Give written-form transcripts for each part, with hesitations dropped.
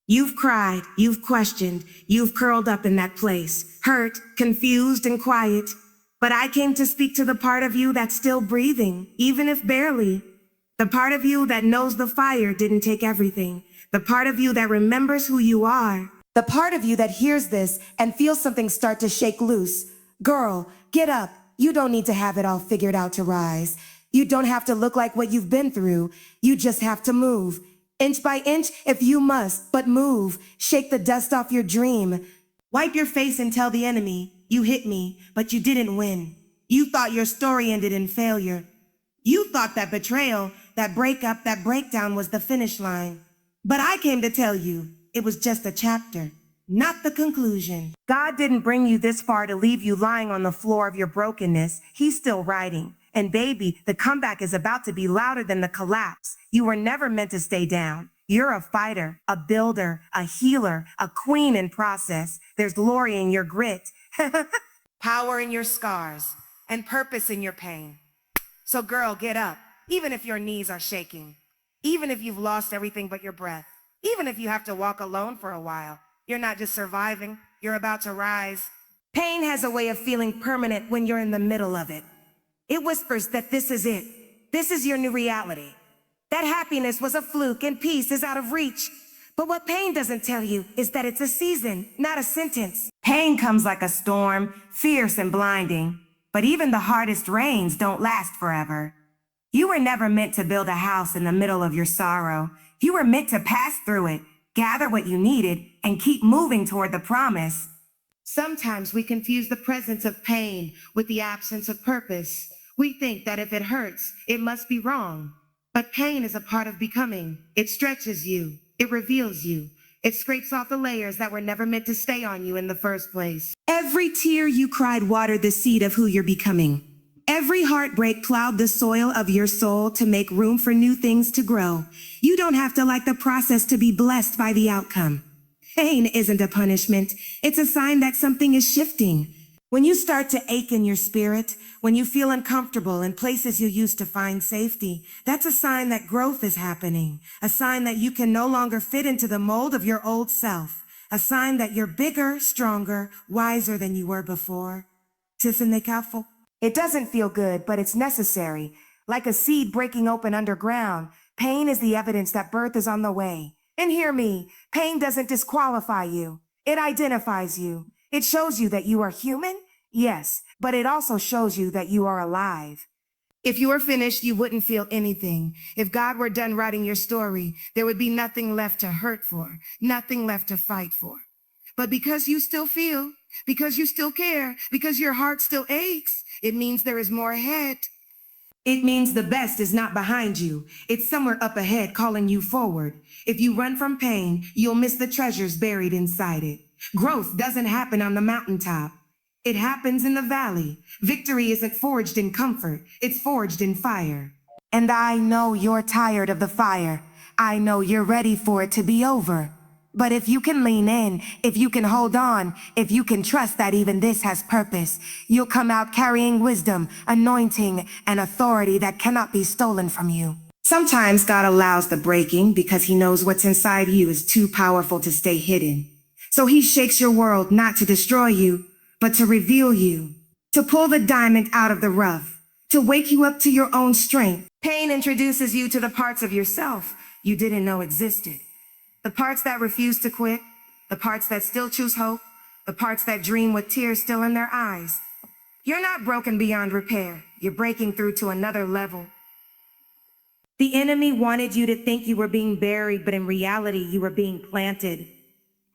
You've cried, you've questioned, you've curled up in that place, hurt, confused, and quiet. But I came to speak to the part of you that's still breathing, even if barely. The part of you that knows the fire didn't take everything. The part of you that remembers who you are. The part of you that hears this and feels something start to shake loose. Girl, get up. You don't need to have it all figured out to rise. You don't have to look like what you've been through. You just have to move. Inch by inch, if you must, but move. Shake the dust off your dream. Wipe your face and tell the enemy, you hit me, but you didn't win. You thought your story ended in failure. You thought that betrayal, that breakup, that breakdown was the finish line. But I came to tell you, it was just a chapter, not the conclusion. God didn't bring you this far to leave you lying on the floor of your brokenness. He's still writing. And baby, the comeback is about to be louder than the collapse. You were never meant to stay down. You're a fighter, a builder, a healer, a queen in process. There's glory in your grit, power in your scars, and purpose in your pain. So girl, get up, even if your knees are shaking, even if you've lost everything but your breath, even if you have to walk alone for a while. You're not just surviving, you're about to rise. Pain has a way of feeling permanent when you're in the middle of it. It whispers that this is it. This is your new reality. That happiness was a fluke and peace is out of reach. But what pain doesn't tell you is that it's a season, not a sentence. Pain comes like a storm, fierce and blinding. But even the hardest rains don't last forever. You were never meant to build a house in the middle of your sorrow. You were meant to pass through it, gather what you needed, and keep moving toward the promise. Sometimes we confuse the presence of pain with the absence of purpose. We think that if it hurts, it must be wrong. But pain is a part of becoming. It stretches you. It reveals you. It scrapes off the layers that were never meant to stay on you in the first place. Every tear you cried watered the seed of who you're becoming. Every heartbreak plowed the soil of your soul to make room for new things to grow. You don't have to like the process to be blessed by the outcome. Pain isn't a punishment. It's a sign that something is shifting. When you start to ache in your spirit, when you feel uncomfortable in places you used to find safety, that's a sign that growth is happening. A sign that you can no longer fit into the mold of your old self. A sign that you're bigger, stronger, wiser than you were before. It doesn't feel good, but it's necessary. Like a seed breaking open underground, pain is the evidence that birth is on the way. And hear me, pain doesn't disqualify you. It identifies you. It shows you that you are human, yes, but it also shows you that you are alive. If you were finished, you wouldn't feel anything. If God were done writing your story, there would be nothing left to hurt for, nothing left to fight for. But because you still feel, because you still care, because your heart still aches, it means there is more ahead. It means the best is not behind you. It's somewhere up ahead calling you forward. If you run from pain, you'll miss the treasures buried inside it. Growth doesn't happen on the mountaintop. It happens in the valley. Victory isn't forged in comfort. It's forged in fire. And I know you're tired of the fire. I know you're ready for it to be over. But if you can lean in, if you can hold on, if you can trust that even this has purpose, you'll come out carrying wisdom, anointing, and authority that cannot be stolen from you. Sometimes God allows the breaking because he knows what's inside you is too powerful to stay hidden. So he shakes your world not to destroy you, but to reveal you, to pull the diamond out of the rough, to wake you up to your own strength. Pain introduces you to the parts of yourself you didn't know existed. The parts that refuse to quit, the parts that still choose hope, the parts that dream with tears still in their eyes. You're not broken beyond repair. You're breaking through to another level. The enemy wanted you to think you were being buried, but in reality, you were being planted.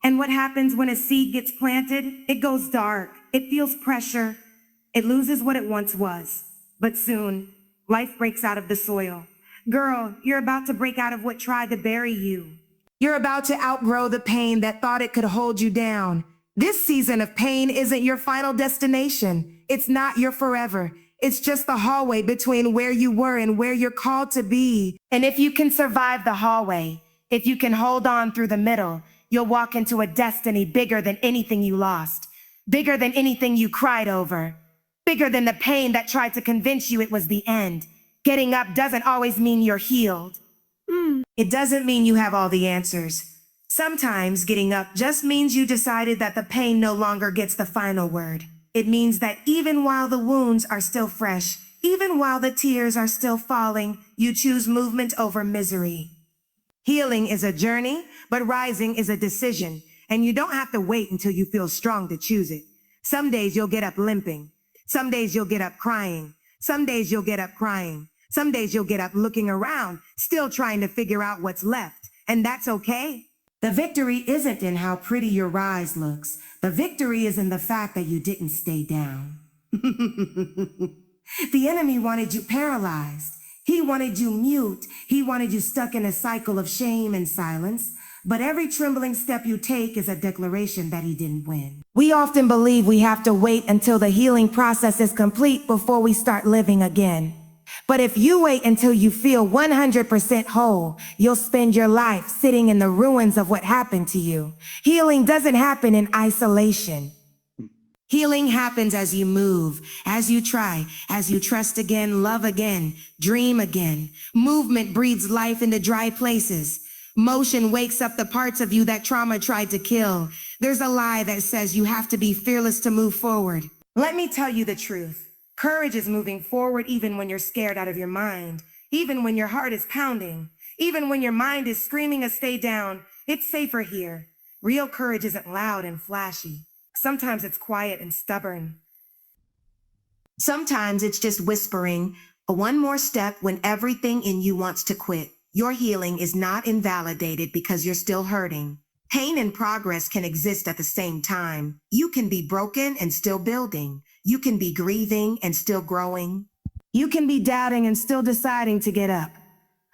And what happens when a seed gets planted? It goes dark. It feels pressure. It loses what it once was. But soon, life breaks out of the soil. Girl, you're about to break out of what tried to bury you. You're about to outgrow the pain that thought it could hold you down. This season of pain isn't your final destination. It's not your forever. It's just the hallway between where you were and where you're called to be. And if you can survive the hallway, if you can hold on through the middle, you'll walk into a destiny bigger than anything you lost, bigger than anything you cried over, bigger than the pain that tried to convince you it was the end. Getting up doesn't always mean you're healed. It doesn't mean you have all the answers. Sometimes getting up just means you decided that the pain no longer gets the final word. It means that even while the wounds are still fresh, even while the tears are still falling, you choose movement over misery. Healing is a journey, but rising is a decision, and you don't have to wait until you feel strong to choose it. Some days you'll get up limping. Some days you'll get up crying. Some days you'll get up crying. Some days you'll get up looking around, still trying to figure out what's left, and that's okay. The victory isn't in how pretty your rise looks. The victory is in the fact that you didn't stay down. The enemy wanted you paralyzed. He wanted you mute. He wanted you stuck in a cycle of shame and silence. But every trembling step you take is a declaration that he didn't win. We often believe we have to wait until the healing process is complete before we start living again. But if you wait until you feel 100% whole, you'll spend your life sitting in the ruins of what happened to you. Healing doesn't happen in isolation. Healing happens as you move, as you try, as you trust again, love again, dream again. Movement breathes life into dry places. Motion wakes up the parts of you that trauma tried to kill. There's a lie that says you have to be fearless to move forward. Let me tell you the truth. Courage is moving forward even when you're scared out of your mind, even when your heart is pounding, even when your mind is screaming to stay down. It's safer here. Real courage isn't loud and flashy. Sometimes it's quiet and stubborn. Sometimes it's just whispering, one more step when everything in you wants to quit. Your healing is not invalidated because you're still hurting. Pain and progress can exist at the same time. You can be broken and still building. You can be grieving and still growing. You can be doubting and still deciding to get up.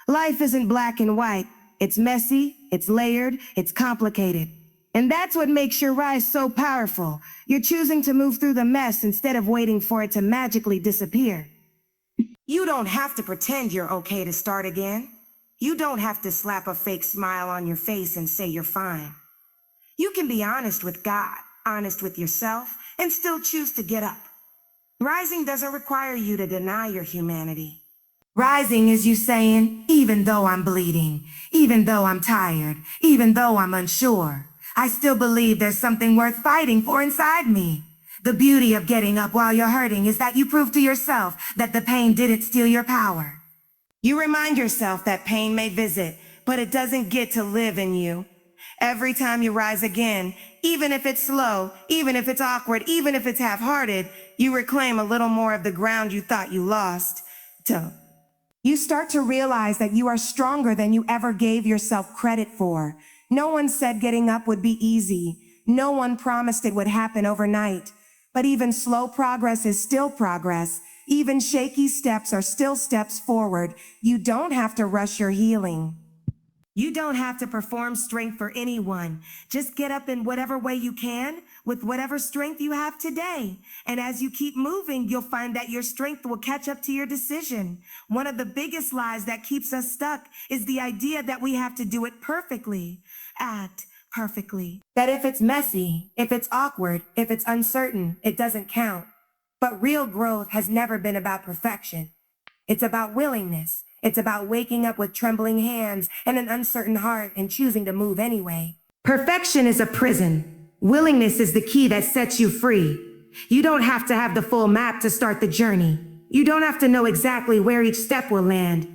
Life isn't black and white. It's messy, it's layered, it's complicated. And that's what makes your rise so powerful. You're choosing to move through the mess instead of waiting for it to magically disappear. You don't have to pretend you're okay to start again. You don't have to slap a fake smile on your face and say you're fine. You can be honest with God, honest with yourself, and still choose to get up. Rising doesn't require you to deny your humanity. Rising is you saying, even though I'm bleeding, even though I'm tired, even though I'm unsure, I still believe there's something worth fighting for inside me. The beauty of getting up while you're hurting is that you prove to yourself that the pain didn't steal your power. You remind yourself that pain may visit, but it doesn't get to live in you. Every time you rise again, even if it's slow, even if it's awkward, even if it's half-hearted, you reclaim a little more of the ground you thought you lost. You start to realize that you are stronger than you ever gave yourself credit for. No one said getting up would be easy. No one promised it would happen overnight. But even slow progress is still progress. Even shaky steps are still steps forward. You don't have to rush your healing. You don't have to perform strength for anyone. Just get up in whatever way you can, with whatever strength you have today. And as you keep moving, you'll find that your strength will catch up to your decision. One of the biggest lies that keeps us stuck is the idea that we have to do it perfectly. Act perfectly. That if it's messy, if it's awkward, if it's uncertain, it doesn't count. But real growth has never been about perfection. It's about willingness. It's about waking up with trembling hands and an uncertain heart and choosing to move anyway. Perfection is a prison. Willingness is the key that sets you free. You don't have to have the full map to start the journey. You don't have to know exactly where each step will land.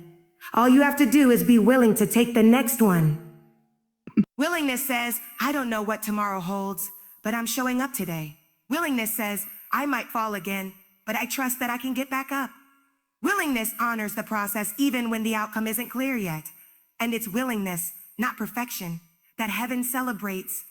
All you have to do is be willing to take the next one. Willingness says, I don't know what tomorrow holds, but I'm showing up today. Willingness says, I might fall again, but I trust that I can get back up. Willingness honors the process even when the outcome isn't clear yet. And it's willingness, not perfection, that heaven celebrates.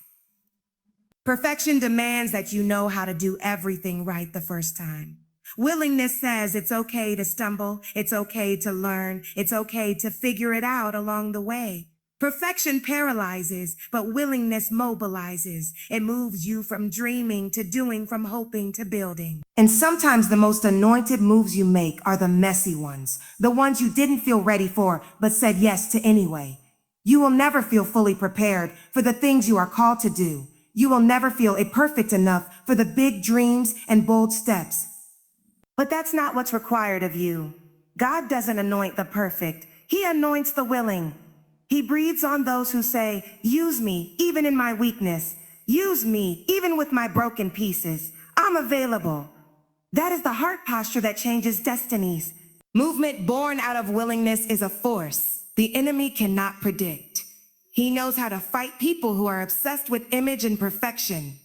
Perfection demands that you know how to do everything right the first time. Willingness says it's okay to stumble, it's okay to learn, it's okay to figure it out along the way. Perfection paralyzes, but willingness mobilizes. It moves you from dreaming to doing, from hoping to building. And sometimes the most anointed moves you make are the messy ones, the ones you didn't feel ready for, but said yes to anyway. You will never feel fully prepared for the things you are called to do. You will never feel perfect enough for the big dreams and bold steps. But that's not what's required of you. God doesn't anoint the perfect. He anoints the willing. He breathes on those who say, use me, even in my weakness. Use me, even with my broken pieces. I'm available. That is the heart posture that changes destinies. Movement born out of willingness is a force the enemy cannot predict. He knows how to fight people who are obsessed with image and perfection.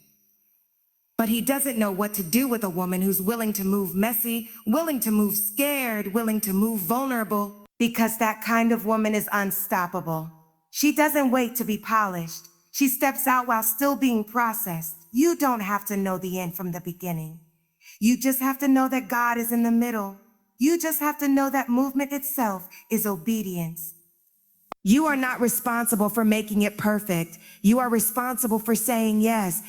But he doesn't know what to do with a woman who's willing to move messy, willing to move scared, willing to move vulnerable, because that kind of woman is unstoppable. She doesn't wait to be polished. She steps out while still being processed. You don't have to know the end from the beginning. You just have to know that God is in the middle. You just have to know that movement itself is obedience. You are not responsible for making it perfect. You are responsible for saying yes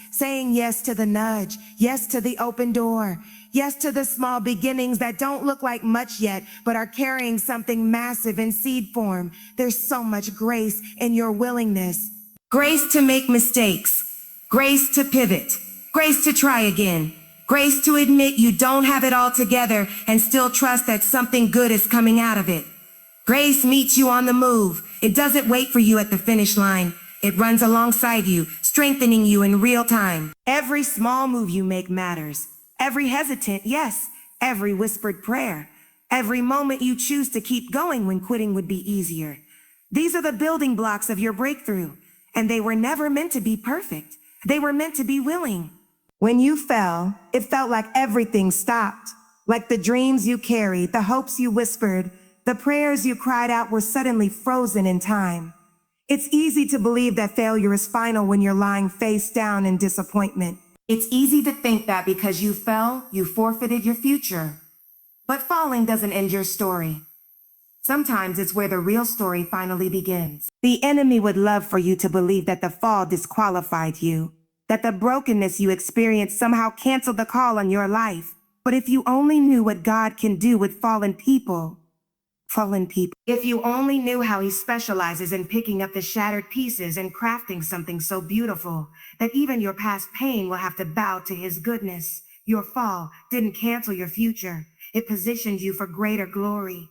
to the nudge, yes to the open door, yes to the small beginnings that don't look like much yet, but are carrying something massive in seed form. There's so much grace in your willingness. Grace to make mistakes, grace to pivot, grace to try again, grace to admit you don't have it all together and still trust that something good is coming out of it. Grace meets you on the move. It doesn't wait for you at the finish line. It runs alongside you, strengthening you in real time. Every small move you make matters. Every hesitant yes, every whispered prayer, every moment you choose to keep going when quitting would be easier. These are the building blocks of your breakthrough, and they were never meant to be perfect. They were meant to be willing. When you fell, it felt like everything stopped, like the dreams you carried, the hopes you whispered, the prayers you cried out were suddenly frozen in time. It's easy to believe that failure is final when you're lying face down in disappointment. It's easy to think that because you fell, you forfeited your future. But falling doesn't end your story. Sometimes it's where the real story finally begins. The enemy would love for you to believe that the fall disqualified you, that the brokenness you experienced somehow canceled the call on your life. But if you only knew what God can do with fallen people. If you only knew how he specializes in picking up the shattered pieces and crafting something so beautiful that even your past pain will have to bow to his goodness. Your fall didn't cancel your future. It positioned you for greater glory.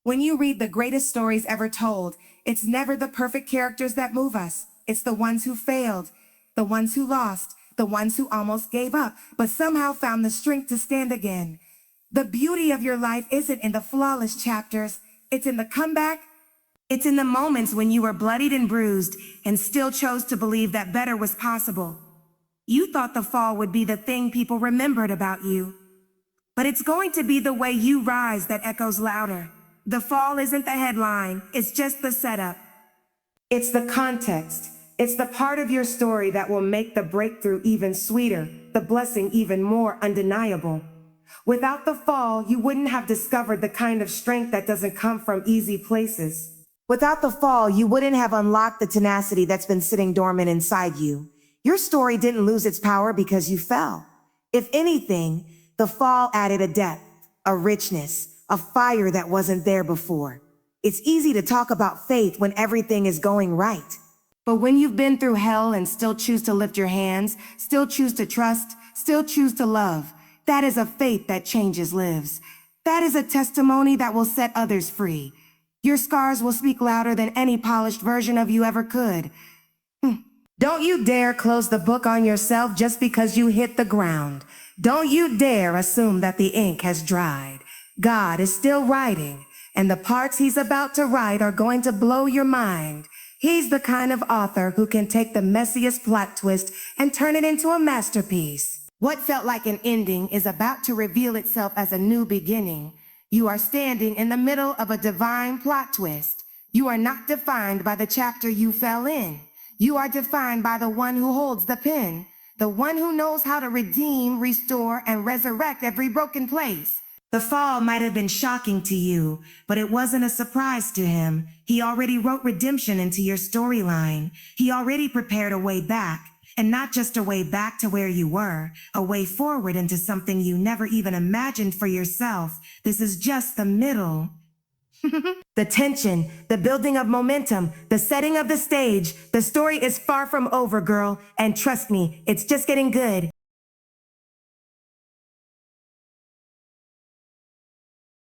When you read the greatest stories ever told, it's never the perfect characters that move us. It's the ones who failed, the ones who lost, the ones who almost gave up, but somehow found the strength to stand again. The beauty of your life isn't in the flawless chapters. It's in the comeback. It's in the moments when you were bloodied and bruised and still chose to believe that better was possible. You thought the fall would be the thing people remembered about you. But it's going to be the way you rise that echoes louder. The fall isn't the headline. It's just the setup. It's the context. It's the part of your story that will make the breakthrough even sweeter, the blessing even more undeniable. Without the fall, you wouldn't have discovered the kind of strength that doesn't come from easy places. Without the fall, you wouldn't have unlocked the tenacity that's been sitting dormant inside you. Your story didn't lose its power because you fell. If anything, the fall added a depth, a richness, a fire that wasn't there before. It's easy to talk about faith when everything is going right. But when you've been through hell and still choose to lift your hands, still choose to trust, still choose to love, that is a faith that changes lives. That is a testimony that will set others free. Your scars will speak louder than any polished version of you ever could. Don't you dare close the book on yourself just because you hit the ground. Don't you dare assume that the ink has dried. God is still writing, and the parts he's about to write are going to blow your mind. He's the kind of author who can take the messiest plot twist and turn it into a masterpiece. What felt like an ending is about to reveal itself as a new beginning. You are standing in the middle of a divine plot twist. You are not defined by the chapter you fell in. You are defined by the one who holds the pen, the one who knows how to redeem, restore, and resurrect every broken place. The fall might have been shocking to you, but it wasn't a surprise to him. He already wrote redemption into your storyline. He already prepared a way back. And not just a way back to where you were, a way forward into something you never even imagined for yourself. This is just the middle. The tension, the building of momentum, the setting of the stage. The story is far from over, girl. And trust me, it's just getting good.